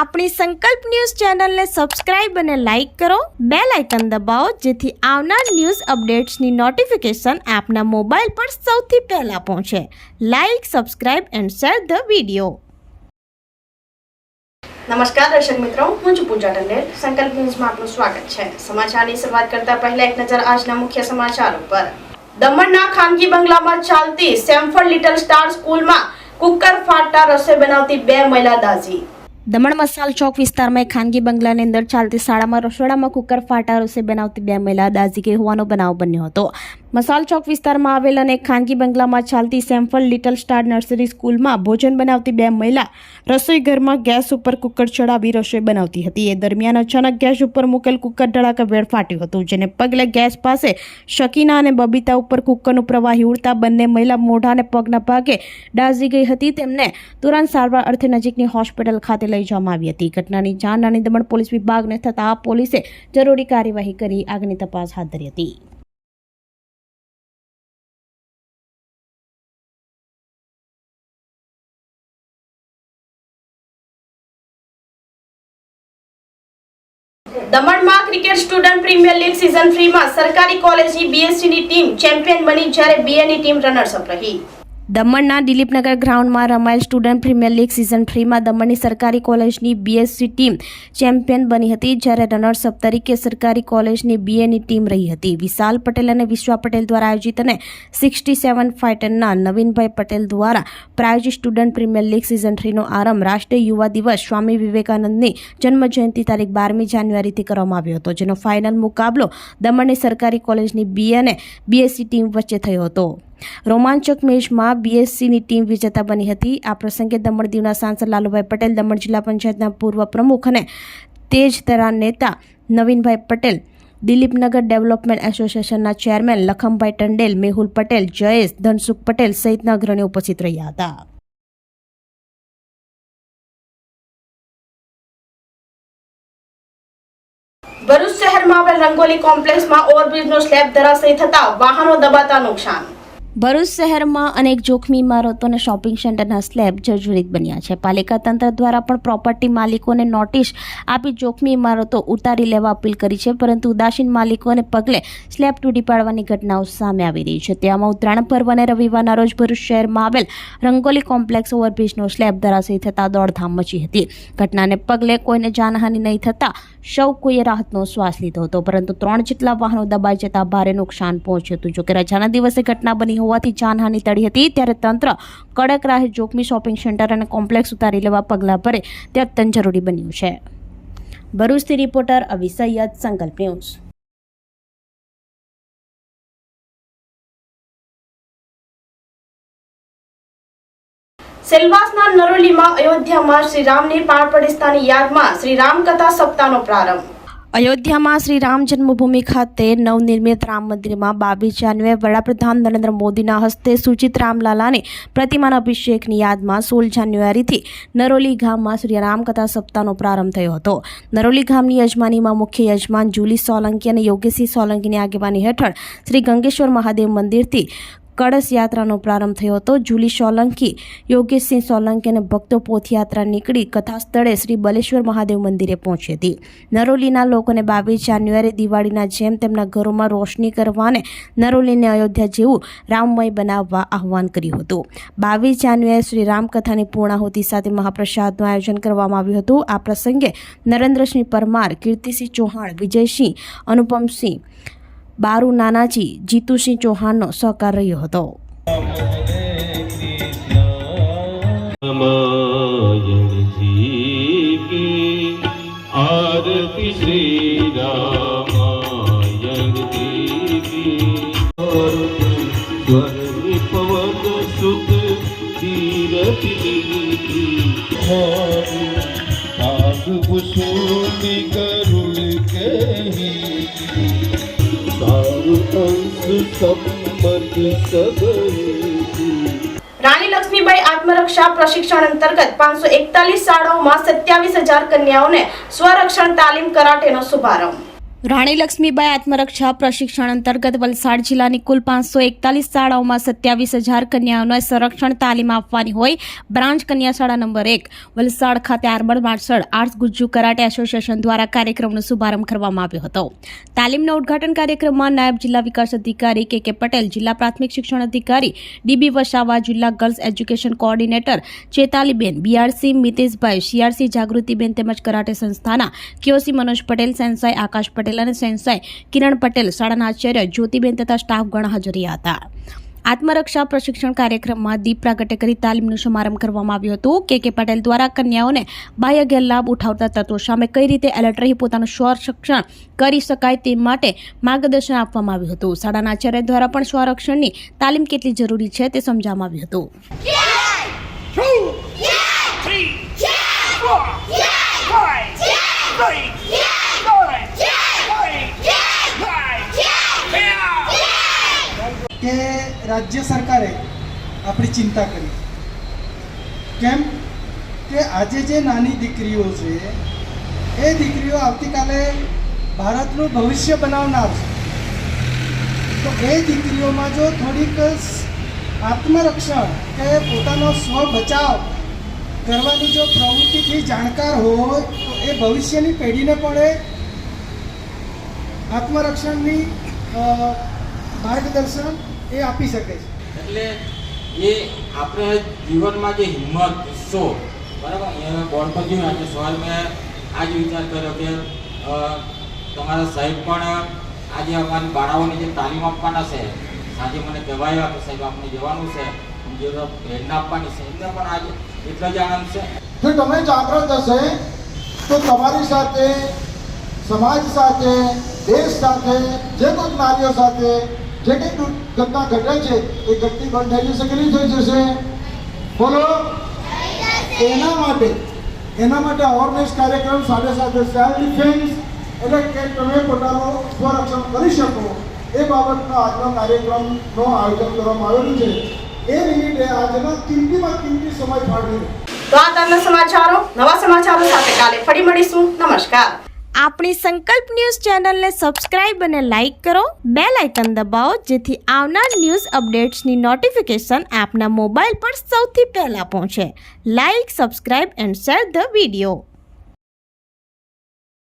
આપણી સંકલ્પ ન્યૂઝ ચેનલને સબસ્ક્રાઇબ અને લાઇક કરો, બેલ આઇકન દબાવો જેથી આવનાર ન્યૂઝ અપડેટ્સની નોટિફિકેશન આપના મોબાઈલ પર સૌથી પહેલા પહોંચે. Like, subscribe and share the video. નમસ્કાર દર્શક મિત્રો, હું છું પૂજા ટંડેલ. સંકલ્પ ન્યૂઝમાં આપનું સ્વાગત છે. સમાચારની શરૂઆત કરતા પહેલા એક નજર આજના મુખ્ય સમાચારો પર. દમણના ખાનગી બંગલામાં ચાલતી સેમ્ફર્ડ લિટલ સ્ટાર સ્કૂલમાં કુકર ફાટતા રસોઈ બનાવતી 2 મહિલા દાઝી. દમણ મસાલ ચોક વિસ્તારમાં ખાનગી બંગલાની અંદર ચાલતી શાળામાં રસોડામાં કુકર ફાટા રસોઈ બનાવતી 2 મહિલા દાઝી ગઈ હોવાનો બનાવ બન્યો હતો. મસાલ ચોક વિસ્તારમાં આવેલ અને ખાનગી બંગલામાં ચાલતી સેમ્ફર્ડ લિટલ સ્ટાર નર્સરી સ્કૂલમાં ભોજન બનાવતી 2 મહિલા રસોઈ ઘરમાં ગેસ ઉપર કુકર ચડાવી રસોઈ બનાવતી હતી. એ દરમિયાન અચાનક ગેસ ઉપર મૂકેલ કુકર ધડાકાભેર ફાટ્યું હતું, જેને પગલે ગેસ પાસે શકીના અને બબીતા ઉપર કુકરનું પ્રવાહી ઉડતા બંને મહિલા મોઢા અને પગના ભાગે દાઝી ગઈ હતી. તેમને તુરંત સારવાર અર્થે નજીકની હોસ્પિટલ ખાતે લઈ જવામાં આવી હતી. ઘટનાની જાણ નાની દમણ પોલીસ વિભાગને થતા પોલીસે જરૂરી કાર્યવાહી કરી આગળની તપાસ હાથ ધરી હતી. દમણમાં cricket student premier league season 3 માં સરકારી કોલેજની બીએસસીની ટીમ ચેમ્પિયન બની જ્યારે બીએની ટીમ રનર્સ અપ રહી. દમણના દિલીપનગર ગ્રાઉન્ડમાં રમાયેલ સ્ટુડન્ટ પ્રીમિયર લીગ સીઝન 3 માં દમણની સરકારી કોલેજની બીએસસી ટીમ ચેમ્પિયન બની હતી, જ્યારે રનર્સ અપ તરીકે સરકારી કોલેજની બીએની ટીમ રહી હતી. વિશાલ પટેલ અને વિશ્વા પટેલ દ્વારા આયોજિત અને 67 ફાઇટરના નવીનભાઈ પટેલ દ્વારા પ્રાયોજિત સ્ટુડન્ટ પ્રીમિયર લીગ સીઝન 3 નો આરંભ રાષ્ટ્રીય યુવા દિવસ સ્વામી વિવેકાનંદની જન્મજયંતિ તારીખ 12મી જાન્યુઆરીથી કરવામાં આવ્યો હતો, જેનો ફાઇનલ મુકાબલો દમણની સરકારી કોલેજની બીએ અને બીએસસી ટીમ વચ્ચે થયો હતો. રોમાંચક મેચમાં બીએસસીની ટીમ વિજેતા બની હતી. આ પ્રસંગે દમણ દીવના સાંસદ લાલુભાઈ પટેલ, દમણ જિલ્લા પંચાયતના પૂર્વ પ્રમુખ અને તેજ તરા નેતા નવીનભાઈ પટેલ, દિલીપનગર ડેવલપમેન્ટ એસોસિએશનના ચેરમેન લખમભાઈ ટંડેલ, મેહુલ પટેલ, જયેશ ધનસુખ પટેલ સહિતના અગ્રણીઓ ઉપસ્થિત રહ્યા હતા. ભરૂચ શહેરમાં આવેલ રંગોલી કોમ્પ્લેક્સમાં ઓવરબ્રિજનો સ્લેબ ધરાશયી થતા વાહનો દબાતા નુકસાન. ભરૂચ શહેરમાં અનેક જોખમી ઇમારતો અને શોપિંગ સેન્ટરના સ્લેબ જર્જરિત બન્યા છે. પાલિકા તંત્ર દ્વારા પણ પ્રોપર્ટી માલિકોને નોટિસ આપી જોખમી ઇમારતો ઉતારી લેવા અપીલ કરી છે, પરંતુ ઉદાસીન માલિકોને પગલે સ્લેબ તૂટી પાડવાની ઘટનાઓ સામે આવી રહી છે. તેમાં ઉત્તરાયણ પર્વ અને રવિવારના રોજ ભરૂચ શહેરમાં આવેલ રંગોલી કોમ્પ્લેક્સ ઓવરબ્રિજનો સ્લેબ ધરાશયી થતા દોડધામ મચી હતી. ઘટનાને પગલે કોઈને જાનહાનિ નહીં થતા સૌ કોઈએ રાહતનો શ્વાસ લીધો હતો, પરંતુ 3 જેટલા વાહનો દબાઈ જતા ભારે નુકસાન પહોંચ્યું હતું. જોકે રજાના દિવસે ઘટના બની હોવાથી જાનહાનિ ટળી હતી, ત્યારે તંત્ર કડક રાહે જોખમી શોપિંગ સેન્ટર અને કોમ્પ્લેક્સ ઉતારી લેવા પગલાં ભરે તે અત્યંત જરૂરી બન્યું છે. ભરૂચથી રિપોર્ટર અવી સૈયદ, સંકલ્પ ન્યૂઝ. સેલવાસના નરોલીમાં અયોધ્યામાં શ્રી રામની પ્રાણ પ્રતિષ્ઠાની યાદમાં શ્રી રામ કથા સપ્તાહનો પ્રારંભ. અયોધ્યામાં શ્રી રામ જન્મભૂમિ ખાતે નવનિર્મિત રામ મંદિરમાં 22 જાન્યુઆરીએ વડાપ્રધાન નરેન્દ્ર મોદીના હસ્તે સૂચિત રામલાલાની પ્રતિમાના અભિષેકની યાદમાં 16 જાન્યુઆરીથી નરોલી ગામમાં શ્રી રામકથા સપ્તાહનો પ્રારંભ થયો હતો. નરોલી ગામની યજમાનીમાં મુખ્ય યજમાન જુલી સોલંકી અને યોગેશસિંહ સોલંકીની આગેવાની હેઠળ શ્રી ગંગેશ્વર મહાદેવ મંદિરથી કળશ યાત્રાનો પ્રારંભ થયો હતો. જુલી સોલંકી, યોગેશસિંહ સોલંકી અને ભક્તો પોથયાત્રા નીકળી કથા સ્થળે શ્રી બલેશ્વર મહાદેવ મંદિરે પહોંચી હતી. નરોલીના લોકોને 22 જાન્યુઆરીએ દિવાળીના જેમ તેમના ઘરોમાં રોશની કરવા અને નરોલીને અયોધ્યા જેવું રામમય બનાવવા આહ્વાન કર્યું હતું. 22 જાન્યુઆરીએ શ્રી રામકથાની પૂર્ણાહુતિ સાથે મહાપ્રસાદનું આયોજન કરવામાં આવ્યું હતું. આ પ્રસંગે નરેન્દ્રસિંહ પરમાર, કીર્તિસિંહ ચૌહાણ, વિજયસિંહ, અનુપમસિંહ, બારુ નાનાજી, જીતુસિંહ ચૌહાણનો સહકાર રહ્યો હતો. રાણી લક્ષ્મીબાઈ આત્મરક્ષા પ્રશિક્ષણ અંતર્ગત 541 શાળાઓમાં 27,000 કન્યાઓને સ્વરક્ષણ તાલીમ કરાટેનો શુભારંભ. રાણી લક્ષ્મીબાઈ આત્મરક્ષા પ્રશિક્ષણ અંતર્ગત વલસાડ જિલ્લાની કુલ 541 શાળાઓમાં 27,000 કન્યાઓને સંરક્ષણ તાલીમ આપવાની હોય બ્રાન્ચ કન્યા શાળા નંબર 1 વલસાડ ખાતે armed martial arts Gujju karate association દ્વારા કાર્યક્રમનો શુભારંભ કરવામાં આવ્યો હતો. તાલીમના ઉદ્ઘાટન કાર્યક્રમમાં નાયબ જિલ્લા વિકાસ અધિકારી કે પટેલ, જિલ્લા પ્રાથમિક શિક્ષણ અધિકારી ડીબી વસાવા, જિલ્લા girls education coordinator ચેતાલીબેન, BRC મિતેશભાઈ, CRC જાગૃતિબેન તેમજ કરાટે સંસ્થાના કેઓસી મનોજ પટેલ, સેન્સાઈ આકાશ પટેલ અને સેન્સાઈ કિરણ પટેલ, શાળાના આચાર્ય જ્યોતિબેન તથા સ્ટાફગણ હાજર રહ્યા હતા. આત્મરક્ષા પ્રશિક્ષણ કાર્યક્રમમાં દીપ પ્રાગટ્ય કરી તાલીમનો શુભારંભ કરવામાં આવ્યો હતો. કે પટેલ દ્વારા કન્યાઓને બાહ્ય ગેરલાભ ઉઠાવતા તત્વો સામે કઈ રીતે એલર્ટ રહી પોતાનું સ્વરક્ષણ કરી શકાય તે માટે માર્ગદર્શન આપવામાં આવ્યું હતું. શાળાના આચાર્ય દ્વારા પણ સ્વરક્ષણની તાલીમ કેટલી જરૂરી છે તે સમજાવવામાં આવ્યું હતું. કે રાજ્ય સરકારે આપણી ચિંતા કરી. કેમ કે આજે જે નાની દીકરીઓ છે એ દીકરીઓ આવતીકાલે ભારતનું ભવિષ્ય બનાવનાર છે. તો એ દીકરીઓમાં જો થોડીક આત્મરક્ષણ કે પોતાનો સ્વ બચાવ કરવાની જો પ્રવૃત્તિથી જાણકાર હોય તો એ ભવિષ્યની પેઢીને પણ એ આત્મરક્ષણની માર્ગદર્શન એ આપી શકે છે. એટલે એ આપણે જીવનમાં જે હિંમત, ગુસ્સો, બરાબર, એ બોર્ડ પર જોયું આજે સવાલ મેં આ જ વિચાર કર્યો કે તમારા સાહેબ પણ આજે અમારી બાળાઓની જે તાલીમ આપવાના છે, આજે મને કહેવાયા કે સાહેબ આપણે જવાનું છે, જે પ્રેરણા આપવાની છે, એમને પણ આજે એટલો જ આનંદ છે. જો તમે જાગૃત હશે તો તમારી સાથે, સમાજ સાથે, દેશ સાથે, જે કોઈ નારીઓ સાથે જે કંઈ ઘટના ઘટે છે એ ઘટતી બંધ થઈ જશે કે નહીં થઈ જશે? બોલો. એના માટે અવેરનેસ કાર્યક્રમ સાથે સેલ્ફ ડિફેન્સ એટલે કે તમે પોતાનું સ્વરક્ષણ કરી શકો એ બાબતનો આજનો કાર્યક્રમનો આયોજન કરવામાં આવેલું છે. એ નિમિત્તે આજના કિંમતીમાં કિંમતી સમય ફાળવી. તો આ તારના સમાચારો, નવા સમાચારો સાથે કાલે ફરી મળીશું. નમસ્કાર. આપણી સંકલ્પ ન્યૂઝ ચેનલને સબસ્ક્રાઇબ અને લાઇક કરો, બેલ આઇકન દબાવો જેથી આવનાર ન્યૂઝ અપડેટ્સની નોટિફિકેશન આપના મોબાઈલ પર સૌથી પહેલા પહોંચે. Like, subscribe and share the video.